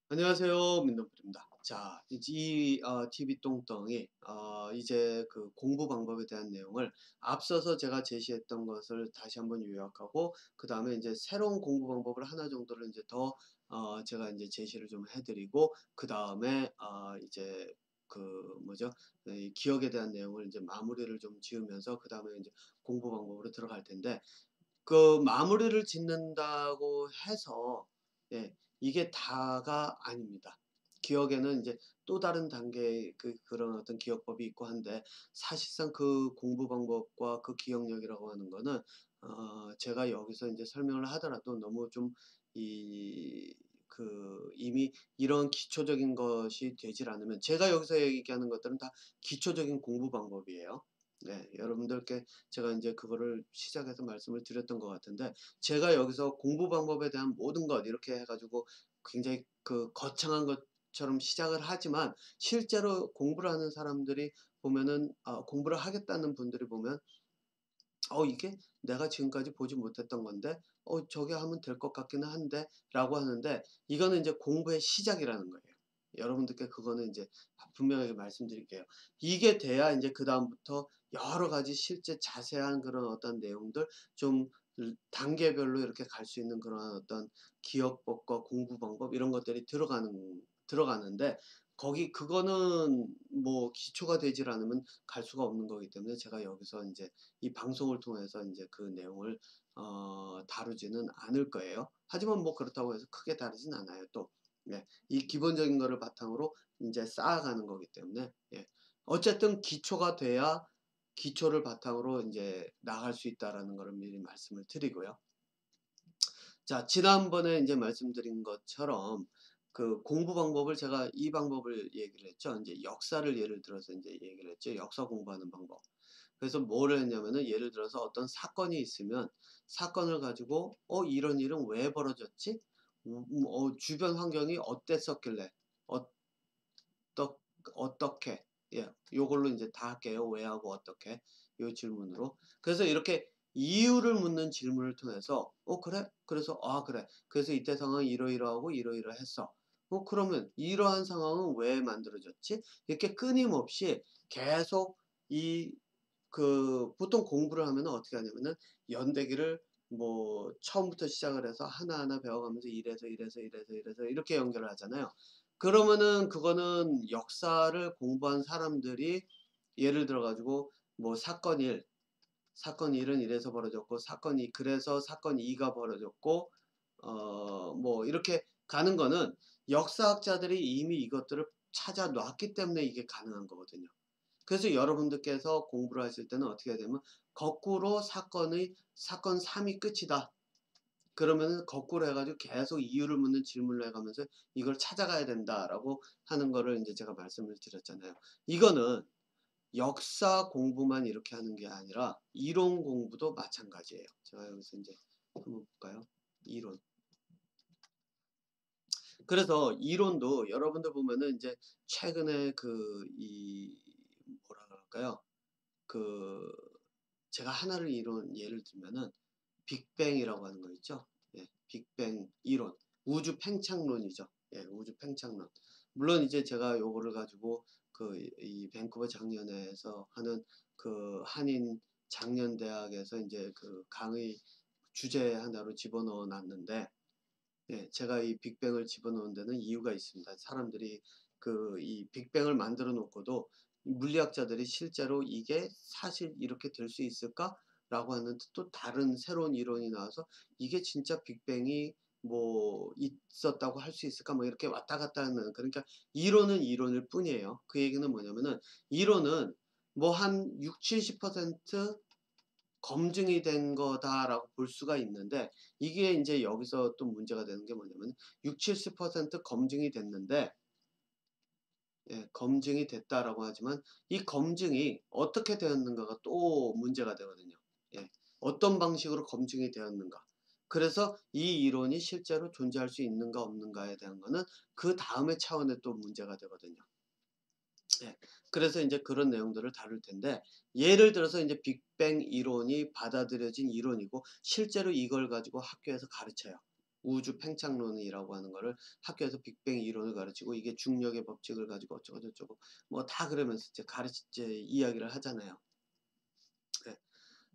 안녕하세요. 민노블입니다. 자, 이 TV 똥덩이 이제 그 공부 방법에 대한 내용을 앞서서 제가 제시했던 것을 다시 한번 요약하고 그다음에 이제 새로운 공부 방법을 하나 정도를 이제 더 제가 이제 제시를 좀 해드리고 그다음에 이제 그 뭐죠? 이 기억에 대한 내용을 이제 마무리를 좀 지으면서 그다음에 이제 공부 방법으로 들어갈 텐데 그 마무리를 짓는다고 해서 예 이게 다가 아닙니다. 기억에는 이제 또 다른 단계의 그런 어떤 기억법이 있고 한데 사실상 그 공부 방법과 그 기억력이라고 하는 거는 제가 여기서 인제 설명을 하더라도 너무 좀 이미 이런 기초적인 것이 되질 않으면 제가 여기서 얘기하는 것들은 다 기초적인 공부 방법이에요. 네. 여러분들께 제가 인제 그거를 시작해서 말씀을 드렸던 것 같은데 제가 여기서 공부 방법에 대한 모든 것 이렇게 해 가지고 굉장히 그 거창한 것처럼 시작을 하지만 실제로 공부를 하는 사람들이 보면은 공부를 하겠다는 분들이 보면 이게 내가 지금까지 보지 못했던 건데 저게 하면 될 것 같기는 한데.'라고 하는데 이거는 인제 공부의 시작이라는 거예요. 여러분들께 그거는 인제 분명하게 말씀드릴게요. 이게 돼야 인제 그다음부터 여러 가지 실제 자세한 그런 어떤 내용들 좀 단계별로 이렇게 갈 수 있는 그런 어떤 기억법과 공부 방법 이런 것들이 들어가는데 그거는 뭐 기초가 되질 않으면 갈 수가 없는 거기 때문에 제가 여기서 인제 이 방송을 통해서 인제 그 내용을 다루지는 않을 거예요. 하지만 뭐 그렇다고 해서 크게 다르진 않아요 또. 네. 이 기본적인 거를 바탕으로 인제 쌓아가는 거기 때문에 예. 어쨌든 기초가 돼야 기초를 바탕으로 인제 나갈 수 있다라는 거를 미리 말씀을 드리고요. 자, 지난번에 인제 말씀드린 것처럼 그 공부 방법을 제가 이 방법을 얘기를 했죠. 인제 역사를 예를 들어서 인제 얘기를 했죠. 역사 공부하는 방법. 그래서 뭐를 했냐면은 예를 들어서 어떤 사건이 있으면 사건을 가지고 이런 일은 왜 벌어졌지? 주변 환경이 어땠었길래? 어떻 어떻게? 예. 요걸로 인제 다 할게요. 왜 하고 어떻게. 요 질문으로. 그래서 이렇게 이유를 묻는 질문을 통해서 그래? 그래서 '아 그래. 그래서 이때 상황이 이러이러하고 이러이러했어. 그러면 이러한 상황은 왜 만들어졌지?' 이렇게 끊임없이 계속 이 보통 공부를 하면은 어떻게 하냐면은 연대기를 뭐 처음부터 시작을 해서 하나하나 배워가면서 이래서 이렇게 연결을 하잖아요. 그러면은 그거는 역사를 공부한 사람들이 예를 들어 가지고 뭐 사건 1은 이래서 벌어졌고 그래서 사건 2가 벌어졌고 뭐 이렇게 가는 거는 역사학자들이 이미 이것들을 찾아 놨기 때문에 이게 가능한 거거든요. 그래서 여러분들께서 공부를 하실 때는 어떻게 해야 되면 거꾸로 사건 3이 끝이다. 그러면은 거꾸로 해 가지고 계속 이유를 묻는 질문을 해 가면서 "이걸 찾아가야 된다."라고 하는 거를 인제 제가 말씀을 드렸잖아요. 이거는 역사 공부만 이렇게 하는 게 아니라 이론 공부도 마찬가지예요. 제가 여기서 인제 한번 볼까요? 이론. 그래서 이론도 여러분들 보면은 인제 최근에 뭐라 그럴까요? 그 제가 하나를 예를 들면은 빅뱅이라고 하는 거 있죠. 예. 빅뱅 이론. 우주 팽창론이죠. 예. 우주 팽창론. 물론 이제 제가 요거를 가지고 이 밴쿠버 장년회에서 하는 그 한인 장년대학에서 인제 그 강의 주제 하나로 집어넣어 놨는데 예 제가 이 빅뱅을 집어넣은 데는 이유가 있습니다. 사람들이 이 빅뱅을 만들어 놓고도 물리학자들이 실제로 '이게 사실 이렇게 될 수 있을까?'라고 하는 또 다른 새로운 이론이 나와서 '이게 진짜 빅뱅이 뭐 있었다고 할 수 있을까?' 뭐 이렇게 왔다 갔다 하는 그러니까 이론은 이론일 뿐이에요. 그 얘기는 뭐냐면은 이론은 뭐 한 60-70% 검증이 된 거다라고 볼 수가 있는데 이게 인제 여기서 또 문제가 되는 게 뭐냐면 60-70% 검증이 됐는데 예 검증이 됐다라고 하지만 이 검증이 어떻게 되었는가가 또 문제가 되거든요. 예. 어떤 방식으로 검증이 되었는가. 그래서 이 이론이 실제로 존재할 수 있는가 없는가에 대한 거는 그다음의 차원의 또 문제가 되거든요. 예. 그래서 인제 그런 내용들을 다룰 텐데 예를 들어서 인제 빅뱅 이론이 받아들여진 이론이고 실제로 이걸 가지고 학교에서 가르쳐요. 우주 팽창론이라고 하는 거를 학교에서 빅뱅 이론을 가르치고 이게 중력의 법칙을 가지고 어쩌고 저쩌고 뭐 다 그러면서 이제 이야기를 하잖아요. 네.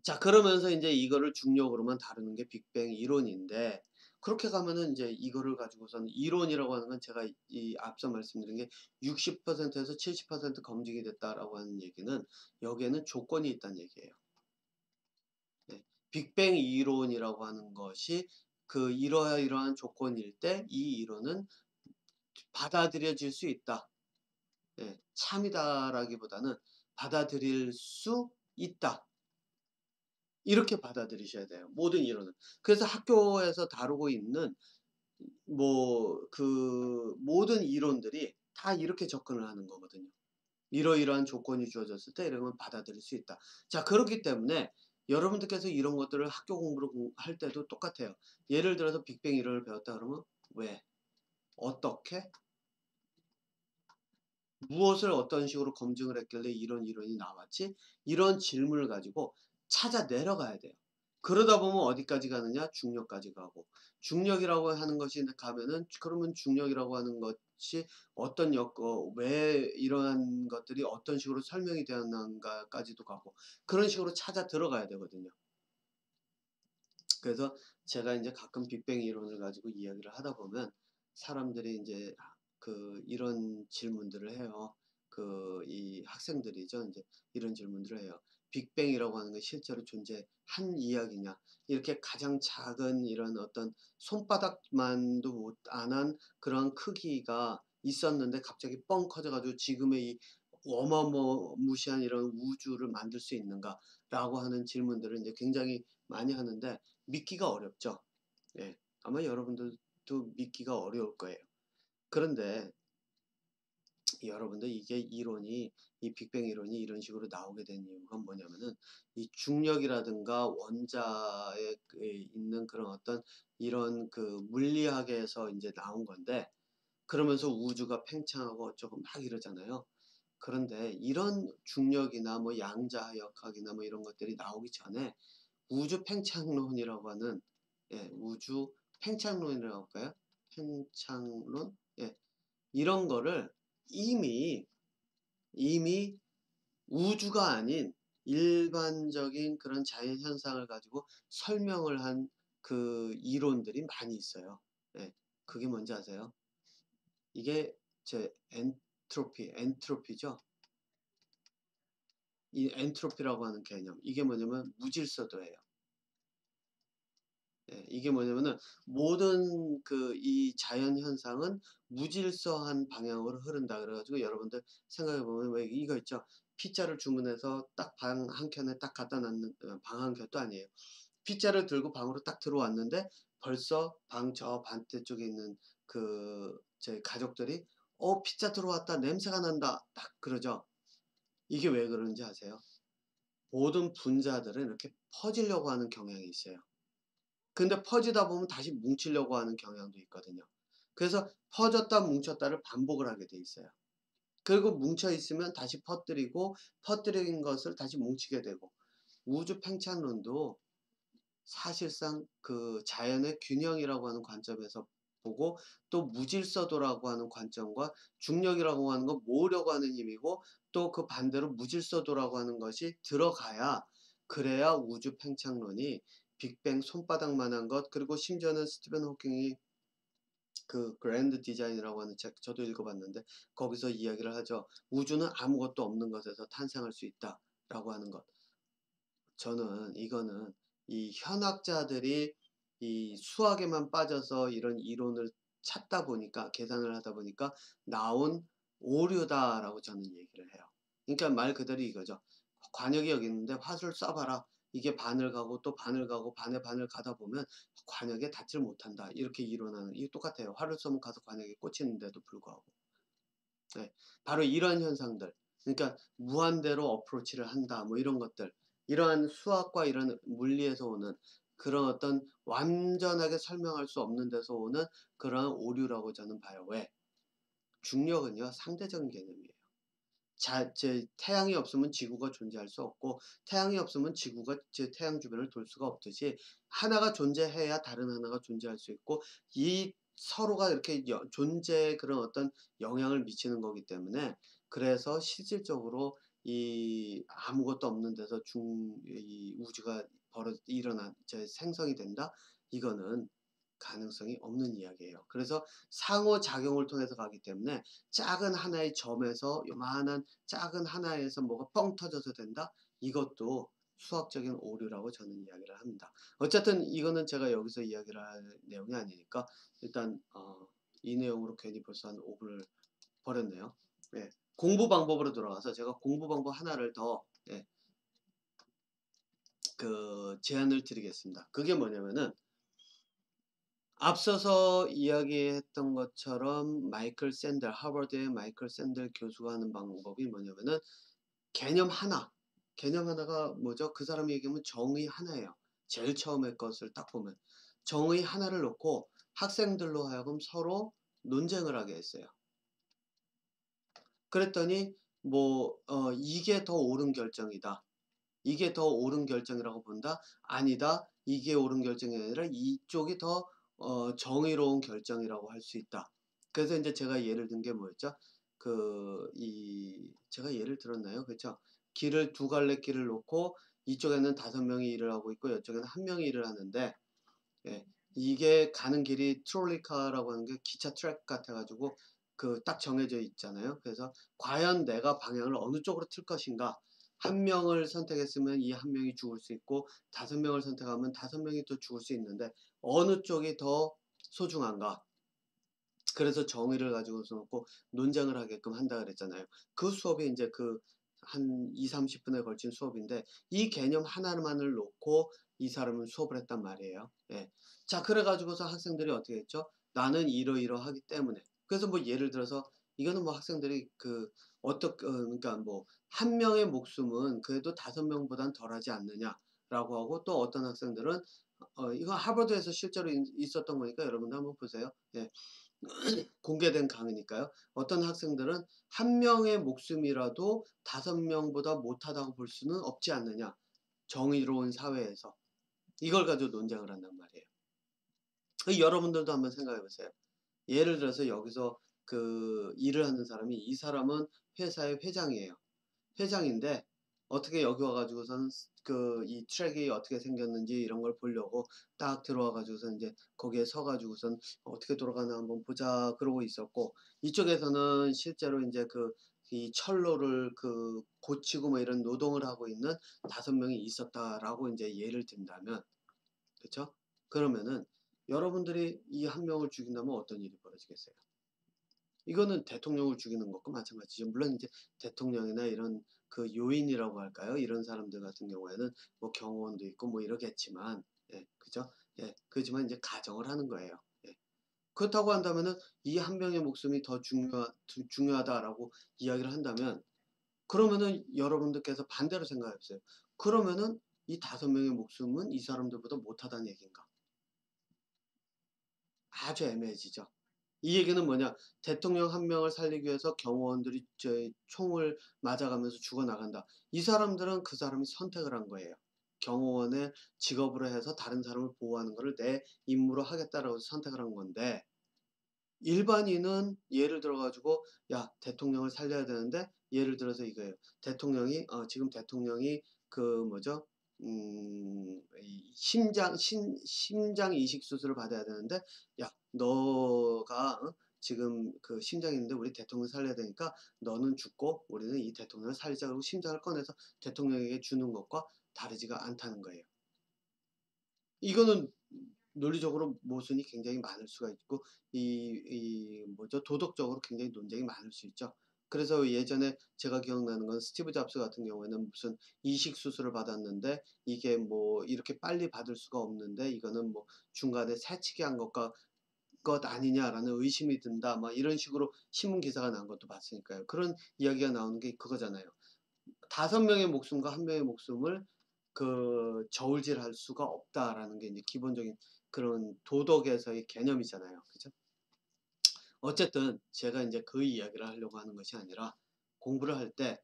자 그러면서 인제 이거를 중력으로만 다루는 게 빅뱅 이론인데 그렇게 가면은 인제 이거를 가지고서는 이론이라고 하는 건 제가 이 앞서 말씀드린 게 60% 에서 70% 검증이 됐다라고 하는 얘기는 여기에는 조건이 있다는 얘기예요. 네. 빅뱅 이론이라고 하는 것이 그 이러이러한 조건일 때 이 이론은 받아들여질 수 있다. 예. 참이다라기보다는 받아들일 수 있다. 이렇게 받아들이셔야 돼요. 모든 이론은. 그래서 학교에서 다루고 있는 뭐 그 모든 이론들이 다 이렇게 접근을 하는 거거든요. 이러이러한 조건이 주어졌을 때 이런 걸 받아들일 수 있다. 자 그렇기 때문에 여러분들께서 이런 것들을 학교 공부를 할 때도 똑같아요. 예를 들어서 빅뱅 이론을 배웠다 그러면 왜? 어떻게? 무엇을 어떤 식으로 검증을 했길래 이런 이론이 나왔지? 이런 질문을 가지고 찾아 내려가야 돼요. 그러다 보면 어디까지 가느냐? 중력까지 가고. 중력이라고 하는 것이 가면은 그러면 중력이라고 하는 것이 어떤 왜 이러한 것들이 어떤 식으로 설명이 되었는가까지도 가고 그런 식으로 찾아 들어가야 되거든요. 그래서 제가 이제 가끔 빅뱅 이론을 가지고 이야기를 하다 보면 사람들이 이제 이런 질문들을 해요. 이 학생들이죠. 이제 이런 질문들을 해요. 빅뱅이라고 하는 게 실제로 존재한 이야기냐? 이렇게 가장 작은 이런 어떤 손바닥만도 못 안 한 그런 크기가 있었는데 갑자기 뻥 커져가지고 지금의 이 어마무시한 이런 우주를 만들 수 있는가라고 하는 질문들을 이제 굉장히 많이 하는데 믿기가 어렵죠. 예. 아마 여러분들도 믿기가 어려울 거예요. 그런데 여러분들 이게 이론이 이 빅뱅 이론이 이런 식으로 나오게 된 이유가 뭐냐면은 이 중력이라든가 원자에 있는 그런 어떤 이런 물리학에서 이제 나온 건데 그러면서 우주가 팽창하고 어쩌고 막 이러잖아요. 그런데 이런 중력이나 뭐 양자역학이나 뭐 이런 것들이 나오기 전에 우주 팽창론이라고 하는 우주 팽창론이라고 할까요? 팽창론? 예. 이런 거를 이미 우주가 아닌 일반적인 그런 자연 현상을 가지고 설명을 한 이론들이 많이 있어요. 예. 그게 뭔지 아세요? 이게 엔트로피죠. 이 엔트로피라고 하는 개념. 이게 뭐냐면 무질서도예요. 예, 이게 뭐냐면은 모든 이 자연 현상은 무질서한 방향으로 흐른다. 그래가지고 여러분들 생각해 보면 왜 이거 있죠? 피자를 주문해서 딱 방 한 켠에 딱 갖다 놨는 방 한 켠도 아니에요. 피자를 들고 방으로 딱 들어왔는데 벌써 방 저 반대쪽에 있는 저희 가족들이 피자 들어왔다 냄새가 난다 딱 그러죠. 이게 왜 그런지 아세요? 모든 분자들은 이렇게 퍼지려고 하는 경향이 있어요. 근데 퍼지다 보면 다시 뭉치려고 하는 경향도 있거든요. 그래서 퍼졌다 뭉쳤다를 반복을 하게 돼 있어요. 그리고 뭉쳐 있으면 다시 퍼뜨리고 퍼뜨린 것을 다시 뭉치게 되고 우주 팽창론도 사실상 자연의 균형이라고 하는 관점에서 보고 또 무질서도라고 하는 관점과 중력이라고 하는 건 모으려고 하는 힘이고 또 그 반대로 무질서도라고 하는 것이 들어가야 그래야 우주 팽창론이 빅뱅 손바닥만한 것 그리고 심지어는 스티븐 호킹이 그랜드 디자인이라고 하는 책 저도 읽어봤는데 거기서 이야기를 하죠. 우주는 아무것도 없는 것에서 탄생할 수 있다라고 하는 것. 저는 이거는 이 현학자들이 이 수학에만 빠져서 이런 이론을 찾다 보니까 계산을 하다 보니까 나온 오류다라고 저는 얘기를 해요. 그러니까 말 그대로 이거죠. 관역이 여기 있는데 화살을 쏴봐라. 이게 반을 가고 또 반을 가고 반의 반을 가다 보면 관역에 닿질 못한다. 이렇게 이론하는 이게 똑같아요. 화를 쏘면 가서 관역에 꽂히는데도 불구하고. 네, 바로 이런 현상들. 그러니까 무한대로 어프로치를 한다. 뭐 이런 것들. 이러한 수학과 이런 물리에서 오는 그런 어떤 완전하게 설명할 수 없는 데서 오는 그러한 오류라고 저는 봐요. 왜? 중력은요, 상대적인 개념이에요. 태양이 없으면 지구가 존재할 수 없고 태양이 없으면 지구가 태양 주변을 돌 수가 없듯이 하나가 존재해야 다른 하나가 존재할 수 있고 이 서로가 이렇게 존재에 그런 어떤 영향을 미치는 거기 때문에 그래서 실질적으로 이 아무것도 없는 데서 이 우주가 생성이 된다? 이거는 가능성이 없는 이야기예요. 그래서 상호작용을 통해서 가기 때문에 작은 하나의 점에서 요만한 작은 하나에서 뭐가 뻥 터져서 된다? 이것도 수학적인 오류라고 저는 이야기를 합니다. 어쨌든 이거는 제가 여기서 이야기를 할 내용이 아니니까 일단 이 내용으로 괜히 벌써 한 5분을 버렸네요. 예. 공부 방법으로 들어가서 제가 공부 방법 하나를 더 제안을 드리겠습니다. 그게 뭐냐면은 앞서서 이야기했던 것처럼 하버드의 마이클 샌델 교수가 하는 방법이 뭐냐면은 개념 하나가 뭐죠? 그 사람이 얘기하면 정의 하나예요. 제일 처음에 것을 딱 보면 정의 하나를 놓고 학생들로 하여금 서로 논쟁을 하게 했어요. 그랬더니 이게 더 옳은 결정이다. 이게 더 옳은 결정이라고 본다? 아니다. 이게 옳은 결정이 아니라 이쪽이 더 정의로운 결정이라고 할 수 있다. 그래서 이제 제가 예를 든 게 뭐였죠? 제가 예를 들었나요? 그렇죠? 두 갈래 길을 놓고 이쪽에는 5명이 일을 하고 있고 이쪽에는 1명이 일을 하는데 예, 이게 가는 길이 트롤리카라고 하는 게 기차 트랙 같아가지고 딱 정해져 있잖아요. 그래서 과연 내가 방향을 어느 쪽으로 틀 것인가? 1명을 선택했으면 이 1명이 죽을 수 있고 5명을 선택하면 5명이 또 죽을 수 있는데 어느 쪽이 더 소중한가? 그래서 정의를 가지고서 놓고 논쟁을 하게끔 한다 그랬잖아요. 그 수업이 이제 한 2, 30분에 걸친 수업인데 이 개념 하나만을 놓고 이 사람은 수업을 했단 말이에요. 예. 자, 그래가지고서 학생들이 어떻게 했죠? 나는 이러이러하기 때문에. 그래서 예를 들어서 이거는 학생들이 그러니까 1명의 목숨은 그래도 5명보단 덜하지 않느냐라고 하고 또 어떤 학생들은 이거 하버드에서 실제로 있었던 거니까 여러분들 한번 보세요. 예. 공개된 강의니까요. 어떤 학생들은 1명의 목숨이라도 5명보다 못하다고 볼 수는 없지 않느냐. 정의로운 사회에서. 이걸 가지고 논쟁을 한단 말이에요. 여러분들도 한번 생각해 보세요. 예를 들어서 여기서 일을 하는 사람이 이 사람은 회사의 회장이에요. 회장인데 어떻게 여기 와가지고서는 이 트랙이 어떻게 생겼는지 이런 걸 보려고 딱 들어와가지고서 이제 거기에 서가지고선 어떻게 돌아가나 한번 보자 그러고 있었고 이쪽에서는 실제로 이제 이 철로를 고치고 이런 노동을 하고 있는 5명이 있었다라고 이제 예를 든다면 그렇죠? 그러면은 여러분들이 이 1명을 죽인다면 어떤 일이 벌어지겠어요? 이거는 대통령을 죽이는 것과 마찬가지죠. 물론 이제 대통령이나 이런 요인이라고 할까요? 이런 사람들 같은 경우에는 경호원도 있고 이러겠지만, 예, 그죠? 예, 그렇지만 이제 가정을 하는 거예요. 예. 그렇다고 한다면은 이 1명의 목숨이 더 중요하다라고 이야기를 한다면, 그러면은 여러분들께서 반대로 생각해 보세요. 그러면은 이 5명의 목숨은 이 사람들보다 못하다는 얘기인가? 아주 애매해지죠. 이 얘기는 뭐냐? 대통령 1명을 살리기 위해서 경호원들이 총을 맞아가면서 죽어나간다. 이 사람들은 그 사람이 선택을 한 거예요. 경호원의 직업으로 해서 다른 사람을 보호하는 것을 내 임무로 하겠다라고 선택을 한 건데 일반인은 예를 들어가지고 야 대통령을 살려야 되는데 예를 들어서 이거예요. 지금 대통령이 뭐죠? 심장 이식 수술을 받아야 되는데 야 너가 지금 심장이 있는데 우리 대통령 살려야 되니까 너는 죽고 우리는 이 대통령을 살리자 그러고 심장을 꺼내서 대통령에게 주는 것과 다르지가 않다는 거예요. 이거는 논리적으로 모순이 굉장히 많을 수가 있고 도덕적으로 굉장히 논쟁이 많을 수 있죠. 그래서 예전에 제가 기억나는 건 스티브 잡스 같은 경우에는 무슨 이식 수술을 받았는데 이게 이렇게 빨리 받을 수가 없는데 이거는 중간에 새치기 한 것 아니냐라는 의심이 든다. 이런 식으로 신문 기사가 난 것도 봤으니까요. 그런 이야기가 나오는 게 그거잖아요. 5명의 목숨과 1명의 목숨을 저울질할 수가 없다라는 게 이제 기본적인 그런 도덕에서의 개념이잖아요. 그죠? 어쨌든 제가 이제 그 이야기를 하려고 하는 것이 아니라 공부를 할 때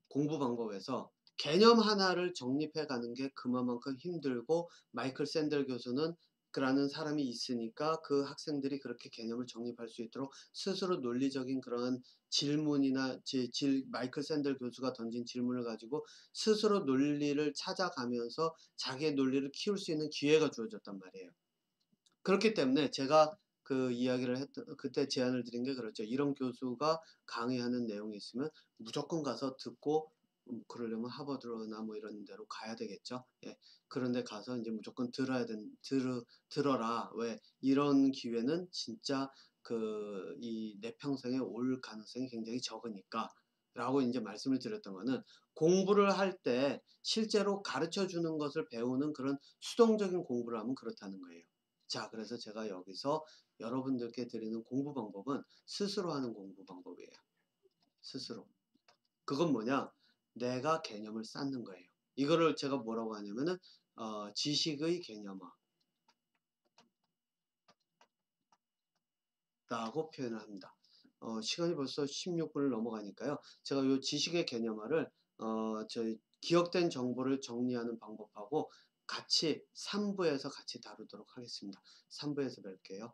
공부 방법에서 개념 하나를 정립해 가는 게 그만큼 힘들고 마이클 샌델 교수는 라는 사람이 있으니까 그 학생들이 그렇게 개념을 정립할 수 있도록 스스로 논리적인 그런 질문이나 마이클 샌델 교수가 던진 질문을 가지고 스스로 논리를 찾아가면서 자기의 논리를 키울 수 있는 기회가 주어졌단 말이에요. 그렇기 때문에 제가 그 이야기를 했던 그때 제안을 드린 게 그렇죠. 이런 교수가 강의하는 내용이 있으면 무조건 가서 듣고 그러려면 하버드나 뭐 이런 데로 가야 되겠죠. 예. 그런 데 가서 인제 무조건 들어라. 왜 이런 기회는 진짜 내 평생에 올 가능성이 굉장히 적으니까라고 인제 말씀을 드렸던 거는 공부를 할 때 실제로 가르쳐 주는 것을 배우는 그런 수동적인 공부를 하면 그렇다는 거예요. 자, 그래서 제가 여기서 여러분들께 드리는 공부 방법은 스스로 하는 공부 방법이에요. 스스로. 그건 뭐냐? 내가 개념을 쌓는 거예요. 이거를 제가 뭐라고 하냐면은 지식의 개념화라고 표현을 합니다. 시간이 벌써 16분을 넘어가니까요. 제가 요 지식의 개념화를 저희 기억된 정보를 정리하는 방법하고 같이 3부에서 같이 다루도록 하겠습니다. 3부에서 뵐게요.